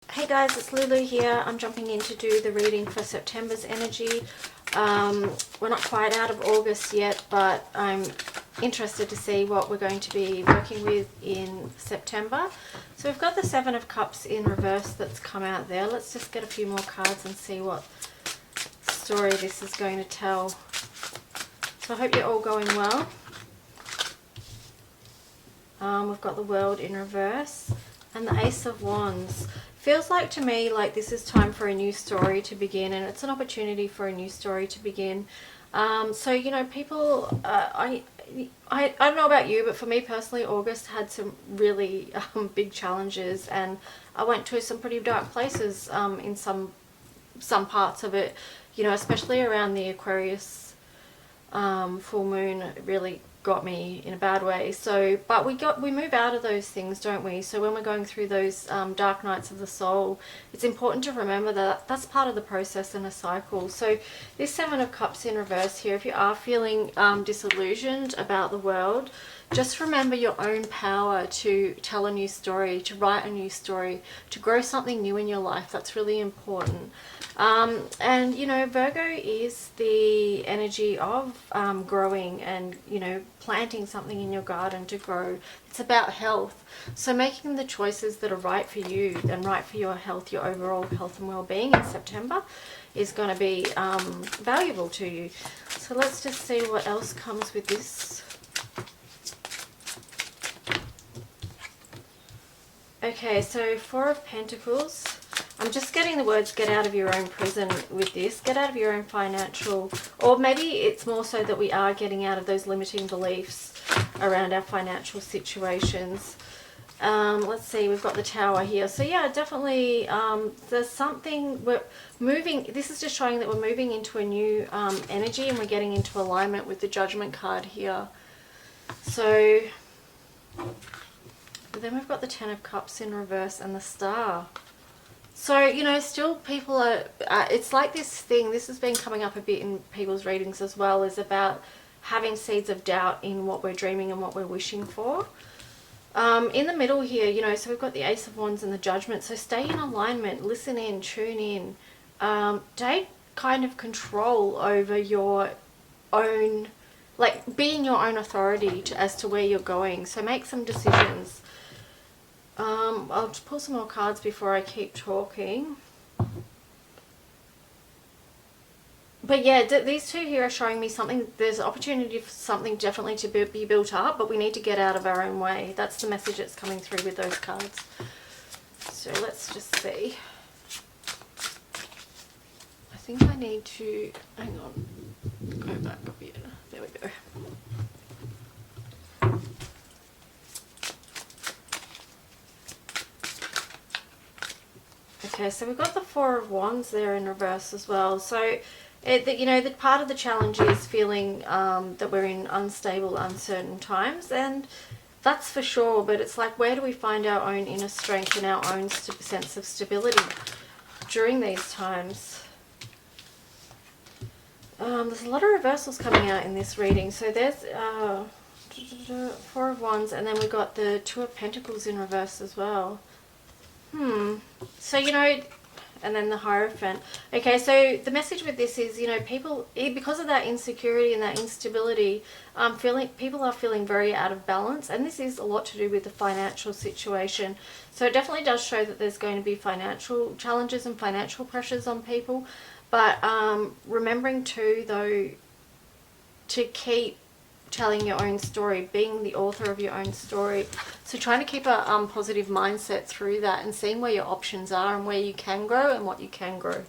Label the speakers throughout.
Speaker 1: Hey guys, it's Lulu here. I'm jumping in to do the reading for September's energy. We're not quite out of August yet, but I'm interested to see what we're going to be working with in September. So we've got the Seven of Cups in reverse that's come out there. Let's just get a few more cards and see what story this is going to tell. So I hope you're all going well. We've got the World in reverse and the Ace of Wands. Feels like to me like this is time for a new story to begin, and it's an opportunity for a new story to begin. So you know, people, I don't know about you, but for me personally, August had some really big challenges, and I went to some pretty dark places in some parts of it. You know, especially around the Aquarius full moon. It really got me in a bad way. So but we move out of those things, don't we? So when we're going through those dark nights of the soul, it's important to remember that that's part of the process and a cycle. So this Seven of Cups in reverse here, if you are feeling disillusioned about the world, just remember your own power to tell a new story, to write a new story, to grow something new in your life. That's really important. And you know, Virgo is the energy of growing and, you know, planting something in your garden to grow. It's about health. So making the choices that are right for you and right for your health, your overall health and well-being in September is going to be valuable to you. So let's just see what else comes with this. Okay, so Four of Pentacles. I'm just getting the words get out of your own prison with this. Get out of your own financial, or maybe it's more so that we are getting out of those limiting beliefs around our financial situations. Let's see, we've got the Tower here. So yeah, definitely there's something, we're moving, this is just showing that we're moving into a new energy, and we're getting into alignment with the Judgment card here. So then we've got the Ten of Cups in reverse and the Star. So, you know, still people are, it's like this thing, this has been coming up a bit in people's readings as well, is about having seeds of doubt in what we're dreaming and what we're wishing for. In the middle here, you know, so we've got the Ace of Wands and the Judgment. So stay in alignment, listen in, tune in. Take kind of control over your own, like being your own authority as to where you're going. So make some decisions. I'll just pull some more cards before I keep talking. But yeah, these two here are showing me something. There's an opportunity for something definitely to be built up, but we need to get out of our own way. That's the message that's coming through with those cards. So let's just see. I think I need to, hang on, go back a bit. There we go. Okay, so we've got the Four of Wands there in reverse as well. So, you know, the part of the challenge is feeling that we're in unstable, uncertain times, and that's for sure. But it's like, where do we find our own inner strength and our own sense of stability during these times? There's a lot of reversals coming out in this reading. So there's Four of Wands, and then we've got the Two of Pentacles in reverse as well. So, you know, and then the Hierophant. Okay, so the message with this is, you know, people, because of that insecurity and that instability, people are feeling very out of balance, and this is a lot to do with the financial situation. So it definitely does show that there's going to be financial challenges and financial pressures on people, but remembering too, though, to keep telling your own story, being the author of your own story. So trying to keep a positive mindset through that, and seeing where your options are and where you can grow and what you can grow.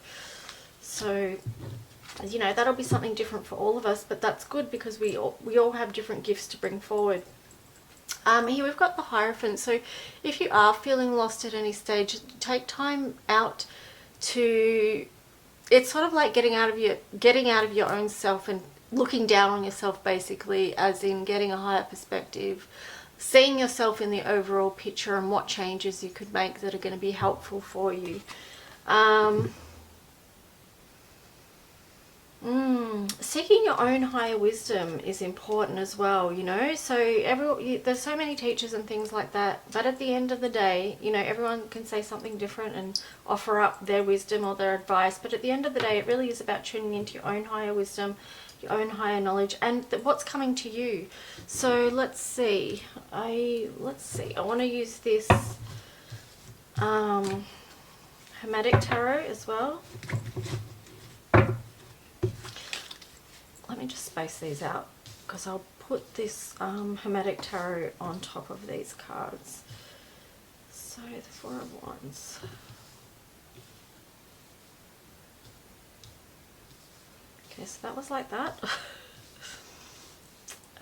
Speaker 1: So, you know, that'll be something different for all of us, but that's good because we all have different gifts to bring forward. Here we've got the Hierophant. So if you are feeling lost at any stage, take time out to, it's sort of like getting out of your own self and looking down on yourself, basically, as in getting a higher perspective, seeing yourself in the overall picture and what changes you could make that are going to be helpful for you. Seeking your own higher wisdom is important as well, you know. So there's so many teachers and things like that, but at the end of the day, you know, everyone can say something different and offer up their wisdom or their advice, but at the end of the day, it really is about tuning into your own higher wisdom, your own higher knowledge, and what's coming to you. So let's see. I want to use this Hermetic Tarot as well. Let me just space these out because I'll put this Hermetic Tarot on top of these cards. So the Four of Wands. Okay, so that was like that.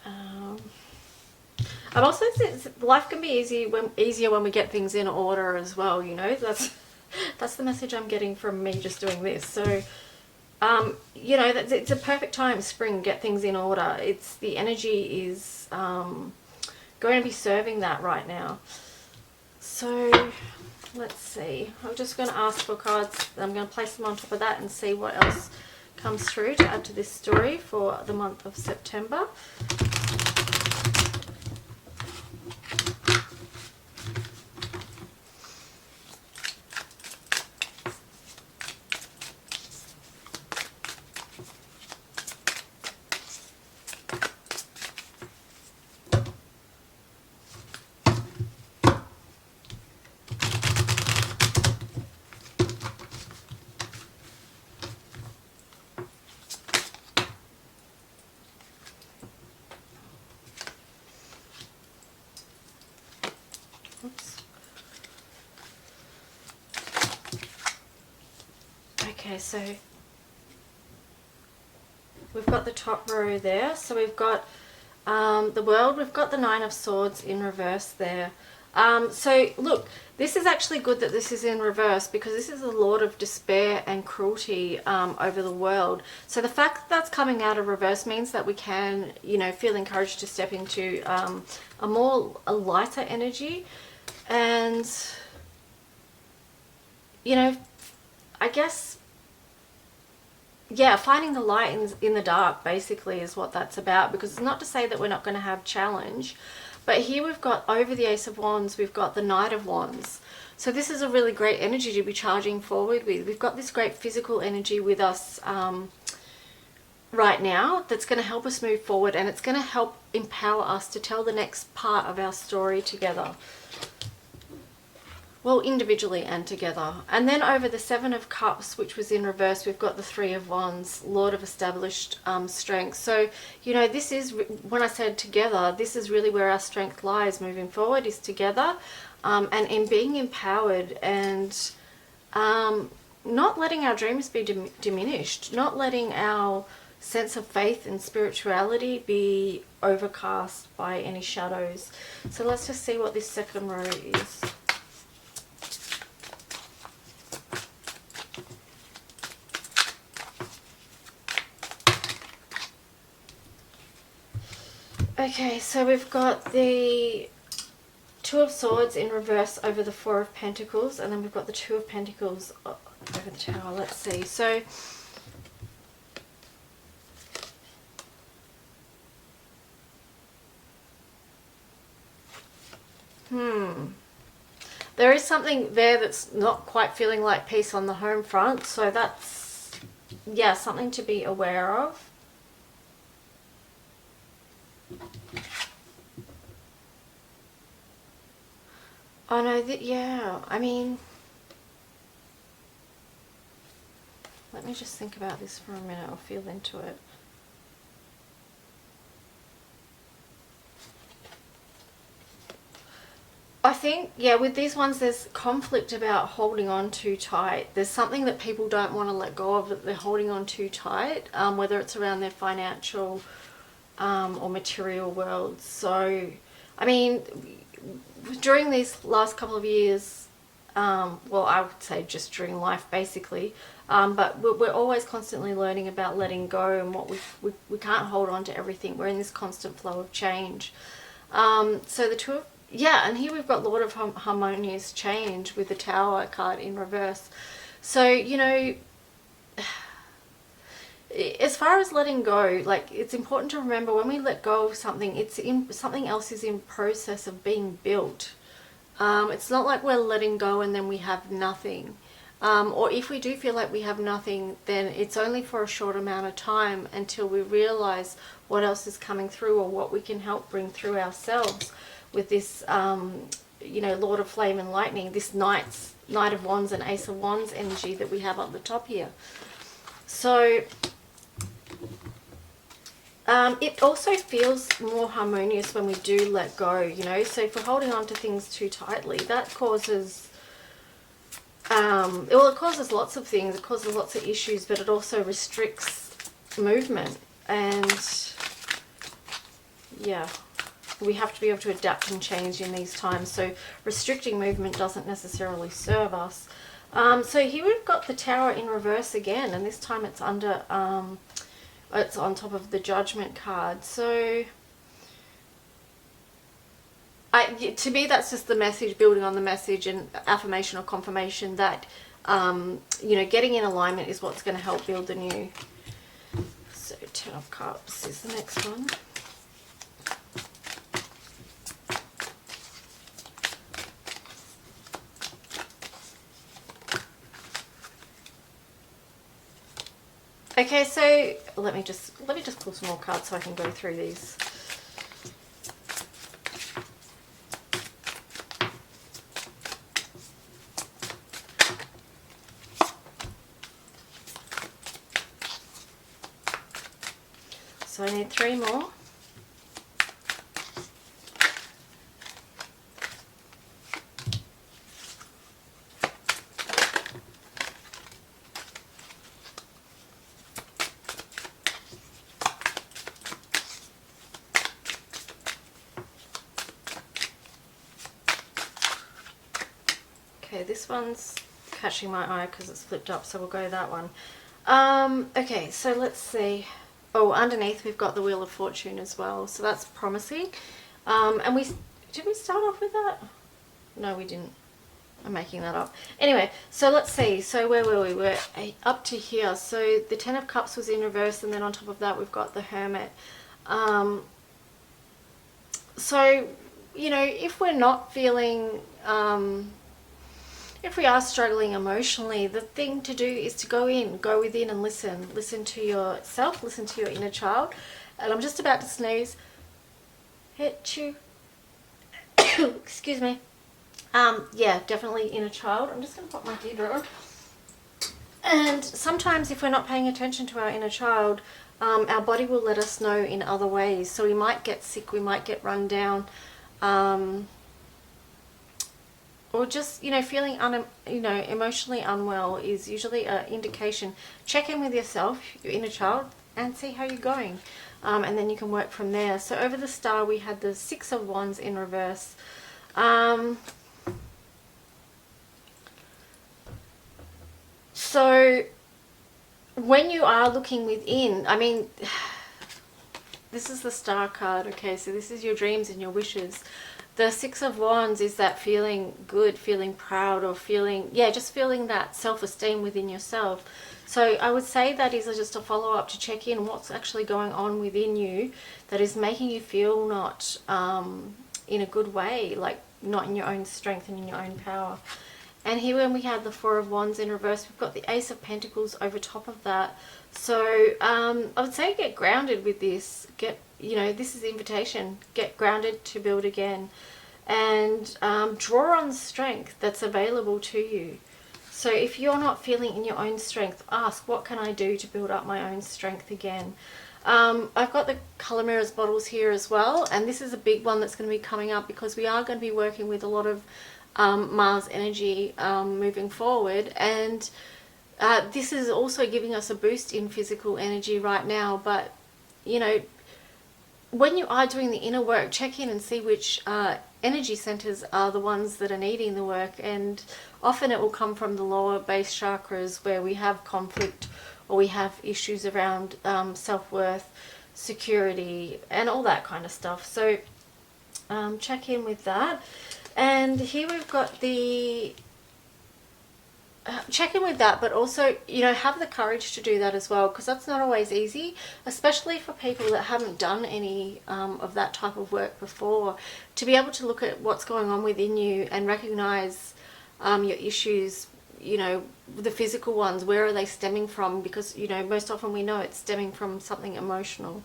Speaker 1: I've also said life can be easier when we get things in order as well, you know. That's the message I'm getting from me just doing this. So you know, it's a perfect time, spring, get things in order. The energy is going to be serving that right now. So let's see. I'm just going to ask for cards. I'm going to place them on top of that and see what else comes through to add to this story for the month of September. Oops. Okay, so we've got the top row there. So we've got the World, we've got the Nine of Swords in reverse there. So look, this is actually good that this is in reverse because this is the Lord of Despair and Cruelty over the world. So the fact that that's coming out of reverse means that we can, you know, feel encouraged to step into a lighter energy. And, you know, I guess, yeah, finding the light in the dark basically is what that's about, because it's not to say that we're not going to have challenge, but here we've got over the Ace of Wands, we've got the Knight of Wands. So this is a really great energy to be charging forward with. We've got this great physical energy with us right now that's going to help us move forward, and it's going to help empower us to tell the next part of our story together. Well, individually and together. And then over the Seven of Cups, which was in reverse, we've got the Three of Wands, Lord of Established Strength. So, you know, this is, when I said together, this is really where our strength lies moving forward, is together, and in being empowered and not letting our dreams be diminished, not letting our sense of faith and spirituality be overcast by any shadows. So let's just see what this second row is. Okay, so we've got the Two of Swords in reverse over the Four of Pentacles, and then we've got the Two of Pentacles over the Tower. Let's see. So, there is something there that's not quite feeling like peace on the home front, so that's, yeah, something to be aware of. Oh no, yeah, I mean, let me just think about this for a minute or feel into it. I think, yeah, with these ones there's conflict about holding on too tight. There's something that people don't want to let go of, that they're holding on too tight, whether it's around their financial or material worlds. So, I mean, during these last couple of years, well, I would say just during life basically, but we're always constantly learning about letting go and what we can't hold on to everything. We're in this constant flow of change. So the Two of, yeah, and here we've got Lord of Harmonious Change with the Tower card in reverse. So, you know, as far as letting go, like, it's important to remember when we let go of something, something else is in process of being built. It's not like we're letting go and then we have nothing. Or if we do feel like we have nothing, then it's only for a short amount of time until we realize what else is coming through or what we can help bring through ourselves with this, Lord of Flame and Lightning, this Knight of Wands and Ace of Wands energy that we have up the top here. So it also feels more harmonious when we do let go, So if we're holding on to things too tightly, that causes, it causes lots of things. It causes lots of issues, but it also restricts movement. And yeah, we have to be able to adapt and change in these times. So restricting movement doesn't necessarily serve us. So here we've got the Tower in reverse again, and this time it's under... it's on top of the Judgment card. So to me, that's just the message, building on the message and affirmation or confirmation that, getting in alignment is what's going to help build the new. So 10 of Cups is the next one. Okay, so let me just pull some more cards so I can go through these. So I need 3 more. Okay, this one's catching my eye because it's flipped up, so we'll go that one. Okay, so let's see. Oh, underneath we've got the Wheel of Fortune as well, so that's promising. And did we start off with that? No, we didn't. I'm making that up. Anyway, so let's see. So where were we? We're up to here. So the 10 of Cups was in reverse, and then on top of that we've got the Hermit. So, if we're not feeling... if we are struggling emotionally, the thing to do is to go within and listen. Listen to yourself, listen to your inner child. And I'm just about to sneeze. Hit you. Excuse me. Yeah, definitely inner child. I'm just going to put my deodorant on. And sometimes if we're not paying attention to our inner child, our body will let us know in other ways. So we might get sick, we might get run down, or just, feeling emotionally unwell is usually an indication. Check in with yourself, your inner child, and see how you're going. And then you can work from there. So over the star, we had the 6 of Wands in reverse. So when you are looking within, this is the Star card, okay? So this is your dreams and your wishes. The 6 of Wands is that feeling good, feeling proud, or just feeling that self-esteem within yourself. So I would say that is just a follow-up to check in what's actually going on within you that is making you feel not in a good way, like not in your own strength and in your own power. And here when we have the 4 of Wands in reverse, we've got the Ace of Pentacles over top of that. So I would say get grounded with this. This is the invitation. Get grounded to build again. And draw on strength that's available to you. So if you're not feeling in your own strength, ask, what can I do to build up my own strength again? I've got the Colour Mirrors bottles here as well. And this is a big one that's going to be coming up because we are going to be working with a lot of Mars energy moving forward. And this is also giving us a boost in physical energy right now. But, when you are doing the inner work, check in and see which energy centers are the ones that are needing the work. And often it will come from the lower base chakras where we have conflict or we have issues around self-worth, security, and all that kind of stuff. So check in with that. And here we've got the check in with that, but also, you know, have the courage to do that as well, because that's not always easy, especially for people that haven't done any of that type of work before, to be able to look at what's going on within you and recognize your issues, you know, the physical ones. Where are they stemming from? Because, you know, most often we know it's stemming from something emotional.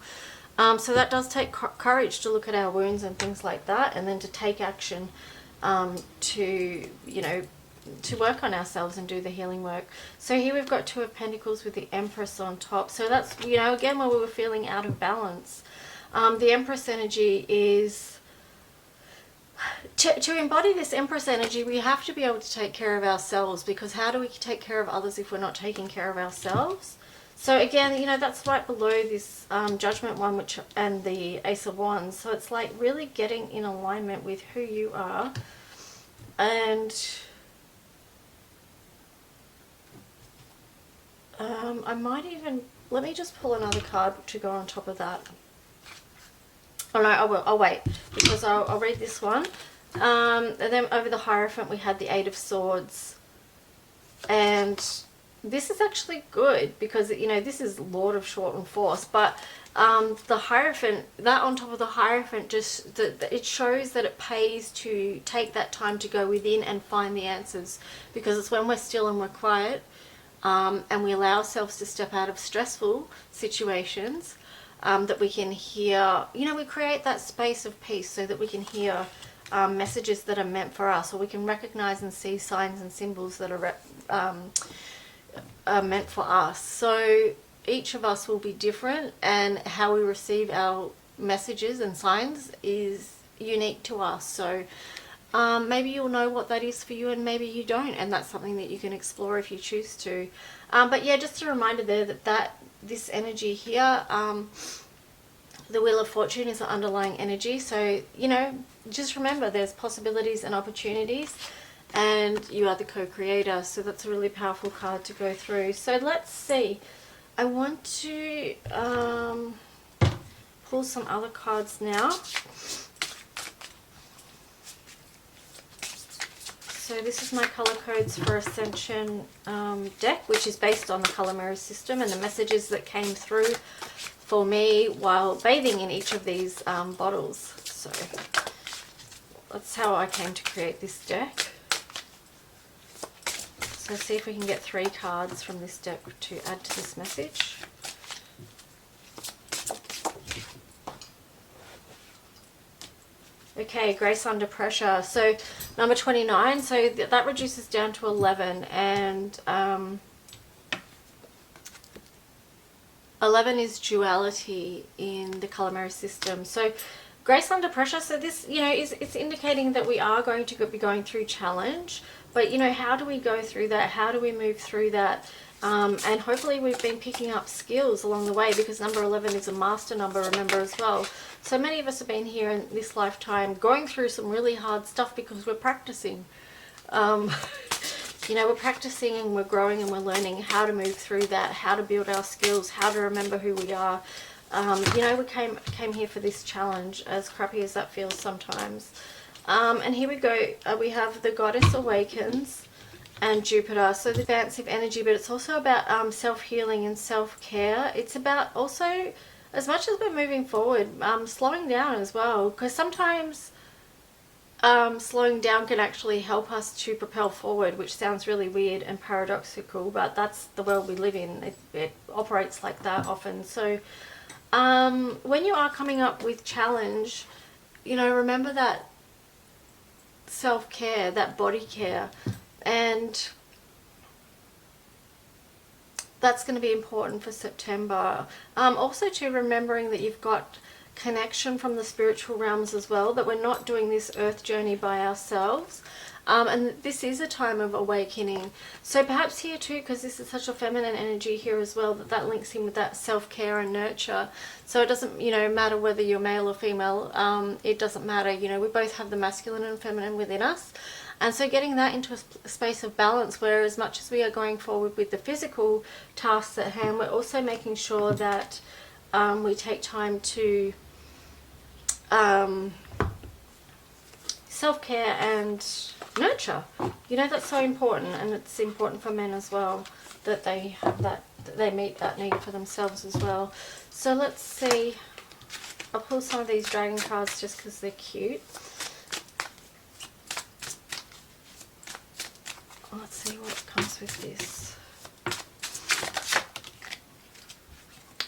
Speaker 1: So that does take courage to look at our wounds and things like that, and then to take action to, you know, to work on ourselves and do the healing work. So here we've got Two of Pentacles with the Empress on top. So that's, you know, again, where we were feeling out of balance. The Empress energy is, to embody this Empress energy, we have to be able to take care of ourselves, because how do we take care of others if we're not taking care of ourselves? So again, you know, that's right below this Judgment one, which, and the Ace of Wands. So it's like really getting in alignment with who you are. And I might even, let me just pull another card to go on top of that. Oh no, I will. I'll wait, because I'll read this one. And then over the Hierophant we had the Eight of Swords. And this is actually good, because, you know, this is Lord of Short and Force. But the Hierophant, that on top of the Hierophant, just it shows that it pays to take that time to go within and find the answers. Because it's when we're still and we're quiet, and we allow ourselves to step out of stressful situations, that we can hear, you know, we create that space of peace so that we can hear messages that are meant for us, or we can recognize and see signs and symbols that are meant for us. So each of us will be different, and how we receive our messages and signs is unique to us. So maybe you'll know what that is for you, and maybe you don't, and that's something that you can explore if you choose to. But yeah, just a reminder there that this energy here, the Wheel of Fortune, is an underlying energy. So, you know, just remember there's possibilities and opportunities, and you are the co-creator. So that's a really powerful card to go through. So let's see. I want to pull some other cards now. So this is my color codes for Ascension deck, which is based on the color mirror system, and the messages that came through for me while bathing in each of these bottles. So that's how I came to create this deck. So see if we can get 3 cards from this deck to add to this message. Okay, Grace Under Pressure. So number 29, so that reduces down to 11, and 11 is duality in the color mirror system. So Grace Under Pressure, so this, you know, it's indicating that we are going to be going through challenge, but, you know, how do we go through that? How do we move through that? And hopefully we've been picking up skills along the way, because number 11 is a master number, remember, as well. So many of us have been here in this lifetime going through some really hard stuff because we're practicing. You know, we're practicing and we're growing and we're learning how to move through that, how to build our skills, how to remember who we are. You know, we came here for this challenge, as crappy as that feels sometimes. And here we go. We have the Goddess Awakens and Jupiter. So the expansive energy, but it's also about self-healing and self-care. It's about also, as much as we're moving forward, slowing down as well, because sometimes slowing down can actually help us to propel forward, which sounds really weird and paradoxical, but that's the world we live in. It operates like that often. So when you are coming up with challenge, you know, remember that self-care, that body care, and that's going to be important for September. Also to remembering that you've got connection from the spiritual realms as well, that we're not doing this earth journey by ourselves, and this is a time of awakening. So perhaps here too, because this is such a feminine energy here as well, that links in with that self-care and nurture. So it doesn't, you know, matter whether you're male or female, it doesn't matter, you know, we both have the masculine and feminine within us. And so getting that into a space of balance, where as much as we are going forward with the physical tasks at hand, we're also making sure that we take time to self-care and nurture. You know, that's so important, and it's important for men as well that they have that, that they meet that need for themselves as well. So let's see. I'll pull some of these dragon cards just because they're cute. Let's see what comes with this.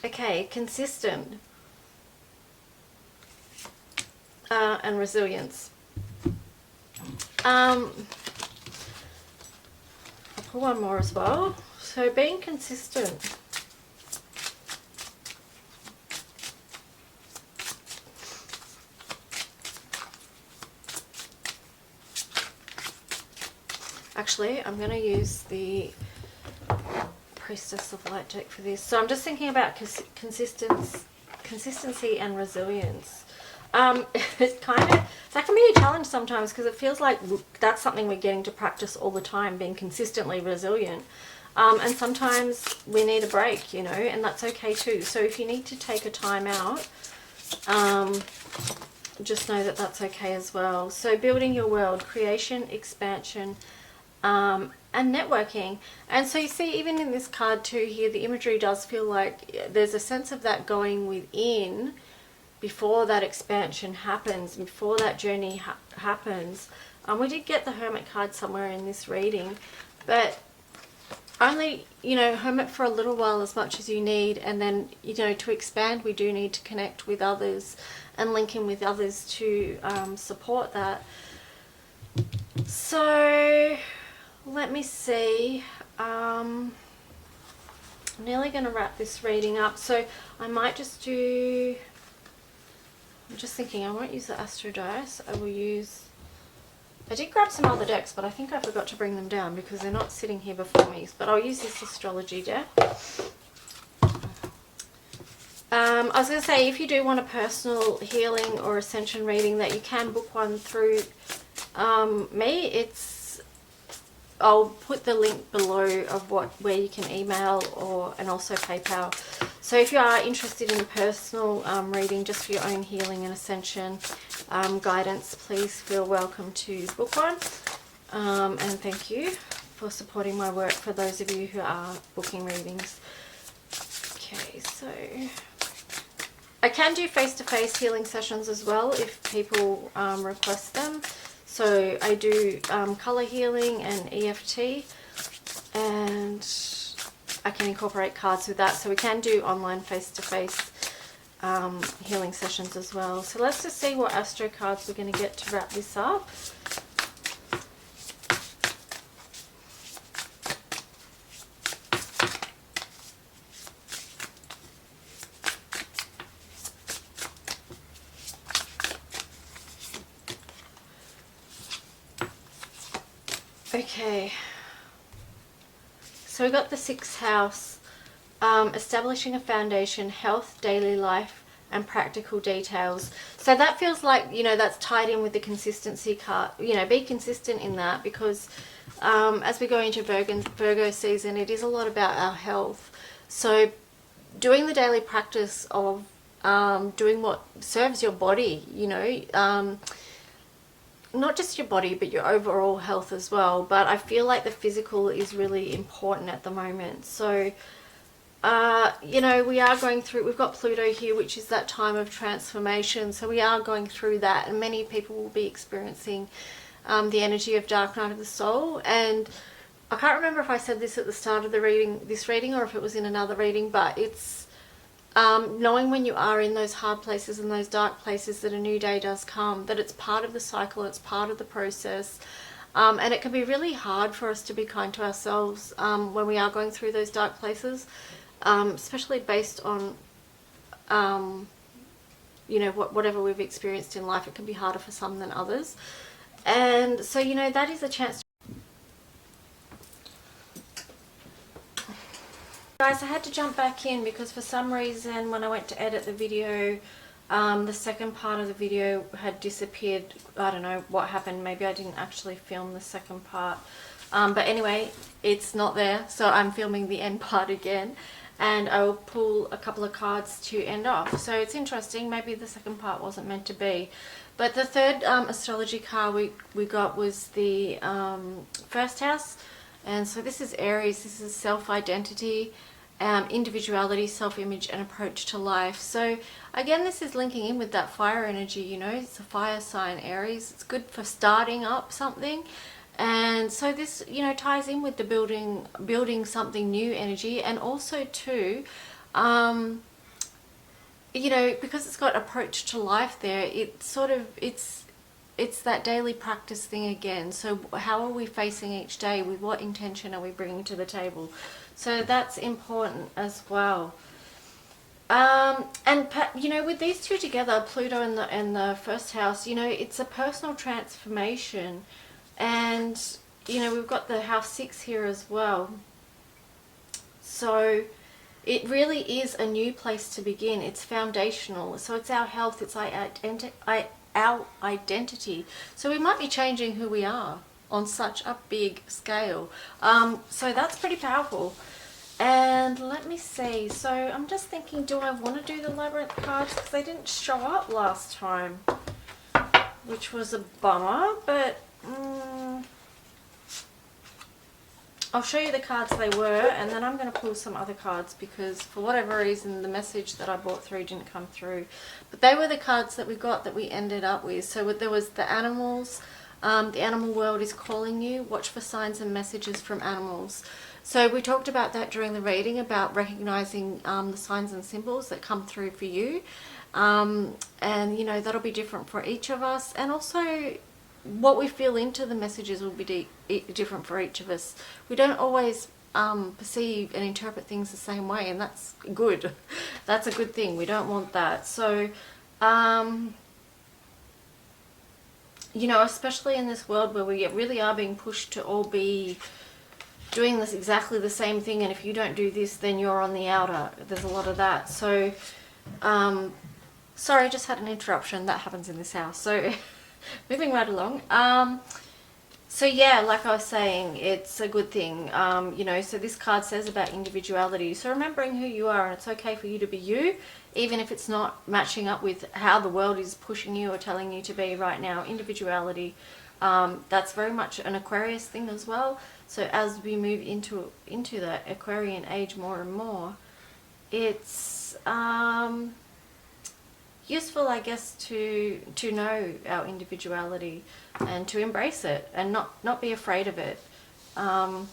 Speaker 1: Okay, consistent and resilience. I'll pull one more as well. So being consistent. Actually, I'm going to use the Priestess of Light deck for this. So I'm just thinking about consistency and resilience. It's kind of, that can be a challenge sometimes because it feels like that's something we're getting to practice all the time, being consistently resilient. And sometimes we need a break, you know, and that's okay too. So if you need to take a time out, just know that that's okay as well. So building your world, creation, expansion, and networking. And so you see, even in this card too here, the imagery does feel like there's a sense of that going within before that expansion happens, before that journey happens. We did get the Hermit card somewhere in this reading, but only, you know, hermit for a little while, as much as you need, and then, you know, to expand we do need to connect with others and link in with others to support that. So let me see. I'm nearly going to wrap this reading up, so I might just do, I'm just thinking I won't use the Astro Dice. I will use, I did grab some other decks, but I think I forgot to bring them down because they're not sitting here before me, but I'll use this astrology deck. I was going to say, if you do want a personal healing or ascension reading, that you can book one through me. I'll put the link below of where you can email and also PayPal. So if you are interested in a personal reading just for your own healing and ascension guidance, please feel welcome to book one. And thank you for supporting my work for those of you who are booking readings. Okay, so I can do face-to-face healing sessions as well if people request them. So I do colour healing and EFT, and I can incorporate cards with that. So we can do online face-to-face healing sessions as well. So let's just see what Astro cards we're going to get to wrap this up. Okay, so we got the 6th house, establishing a foundation, health, daily life, and practical details. So that feels like, you know, that's tied in with the consistency card. You know, be consistent in that, because as we go into Virgo season, it is a lot about our health. So doing the daily practice of doing what serves your body, you know, not just your body but your overall health as well. But I feel like the physical is really important at the moment. So you know, we are going through, we've got Pluto here, which is that time of transformation. So we are going through that, and many people will be experiencing the energy of dark night of the soul. And I can't remember if I said this at the start of the reading, this reading, or if it was in another reading, but it's knowing when you are in those hard places and those dark places that a new day does come, that it's part of the cycle, it's part of the process. And it can be really hard for us to be kind to ourselves when we are going through those dark places, especially based on, you know, whatever we've experienced in life. It can be harder for some than others. And so, you know, that is a chance to... Guys, I had to jump back in because for some reason when I went to edit the video, the second part of the video had disappeared. I don't know what happened. Maybe I didn't actually film the second part. But anyway, it's not there. So I'm filming the end part again. and I will pull a couple of cards to end off. So it's interesting, maybe the second part wasn't meant to be. But the third astrology card we got was the first house. And so this is Aries. This is self-identity, individuality, self-image, and approach to life. So again, this is linking in with that fire energy, you know. It's a fire sign, Aries. It's good for starting up something. And so this, you know, ties in with the building something new energy. And also too, you know, because it's got approach to life there, it's that daily practice thing again. So how are we facing each day? With what intention are we bringing to the table? So that's important as well. And you know, with these two together, Pluto and the first house, you know, it's a personal transformation. And you know, we've got the house 6 here as well. So it really is a new place to begin. It's foundational. So it's our health, it's our identity. So we might be changing who we are on such a big scale. So that's pretty powerful. And let me see. So I'm just thinking, do I want to do the labyrinth cards? Because they didn't show up last time, which was a bummer. But I'll show you the cards they were, and then I'm going to pull some other cards because for whatever reason the message that I brought through didn't come through. But they were the cards that we got that we ended up with. So there was the animals. The animal world is calling you. Watch for signs and messages from animals. So we talked about that during the reading, about recognizing the signs and symbols that come through for you. And, you know, that'll be different for each of us. And also what we feel into the messages will be different for each of us. We don't always perceive and interpret things the same way, and that's good. That's a good thing. We don't want that. So, you know, especially in this world where we really are being pushed to all be doing this exactly the same thing, and if you don't do this, then you're on the outer. There's a lot of that. So, sorry, I just had an interruption. That happens in this house. So, moving right along. So yeah, like I was saying, it's a good thing. You know, so this card says about individuality. So remembering who you are, and it's okay for you to be you, even if it's not matching up with how the world is pushing you or telling you to be right now. Individuality, that's very much an Aquarius thing as well. So as we move into the Aquarian age more and more, it's useful, I guess, to know our individuality and to embrace it and not be afraid of it. Not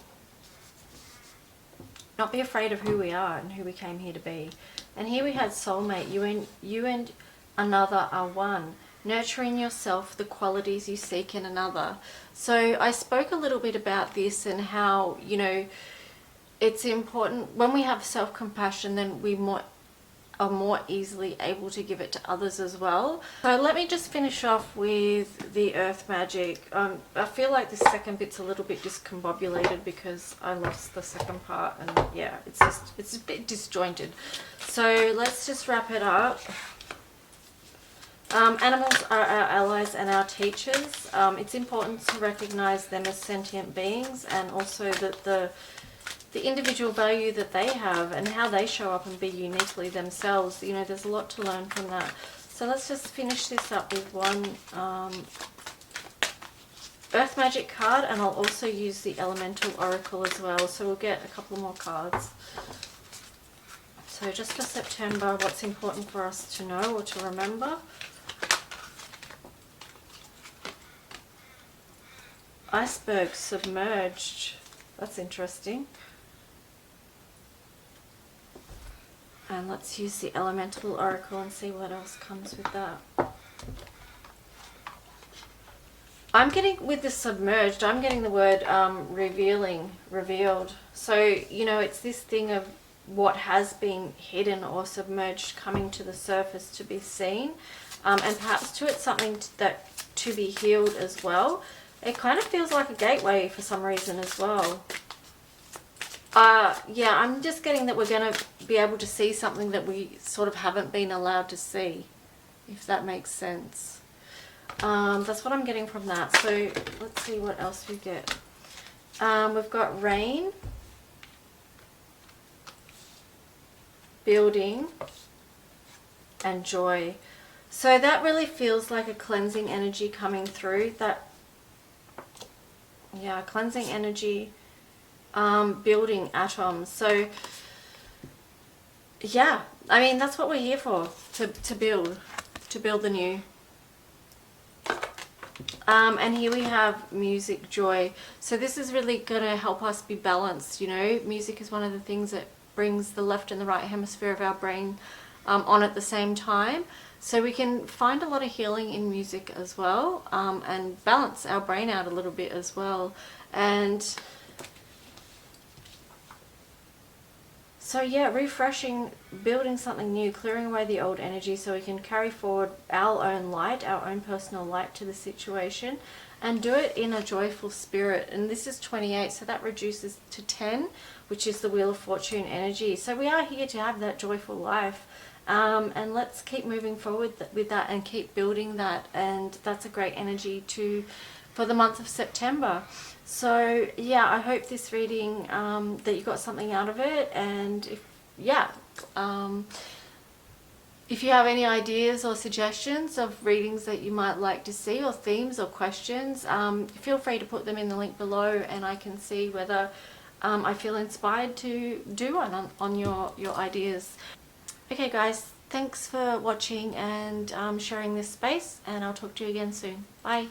Speaker 1: be afraid of who we are and who we came here to be. And here we had soulmate. You and another are one. Nurturing yourself, the qualities you seek in another. So I spoke a little bit about this and how, you know, it's important when we have self-compassion, then we are more easily able to give it to others as well. So let me just finish off with the earth magic. I feel like this second bit's a little bit discombobulated because I lost the second part, and yeah, it's a bit disjointed. So let's just wrap it up. Animals are our allies and our teachers. It's important to recognize them as sentient beings, and also that the individual value that they have and how they show up and be uniquely themselves. You know, there's a lot to learn from that. So let's just finish this up with one earth magic card, and I'll also use the elemental oracle as well. So we'll get a couple more cards. So just for September, what's important for us to know or to remember? Iceberg submerged. That's interesting. And let's use the elemental oracle and see what else comes with that. I'm getting, with the submerged, I'm getting the word revealing, revealed. So, you know, it's this thing of what has been hidden or submerged coming to the surface to be seen. And perhaps to it's something that to be healed as well. It kind of feels like a gateway for some reason as well. Yeah, I'm just getting that we're going to be able to see something that we sort of haven't been allowed to see, if that makes sense. That's what I'm getting from that. So let's see what else we get. We've got rain. building, and joy. So that really feels like a cleansing energy coming through. That, yeah, cleansing energy, building atoms. So yeah, I mean, that's what we're here for, to build the new. And here we have music, joy. So this is really going to help us be balanced. You know, music is one of the things that brings the left and the right hemisphere of our brain on at the same time. So we can find a lot of healing in music as well, and balance our brain out a little bit as well. And so yeah, refreshing, building something new, clearing away the old energy so we can carry forward our own light, our own personal light to the situation, and do it in a joyful spirit. And this is 28, so that reduces to 10, which is the Wheel of Fortune energy. So we are here to have that joyful life, and let's keep moving forward with that and keep building that. And that's a great energy for the month of September. So yeah, I hope this reading, that you got something out of it. And if you have any ideas or suggestions of readings that you might like to see, or themes or questions, feel free to put them in the link below, and I can see whether I feel inspired to do one on your ideas. Okay guys, thanks for watching and sharing this space, and I'll talk to you again soon. Bye.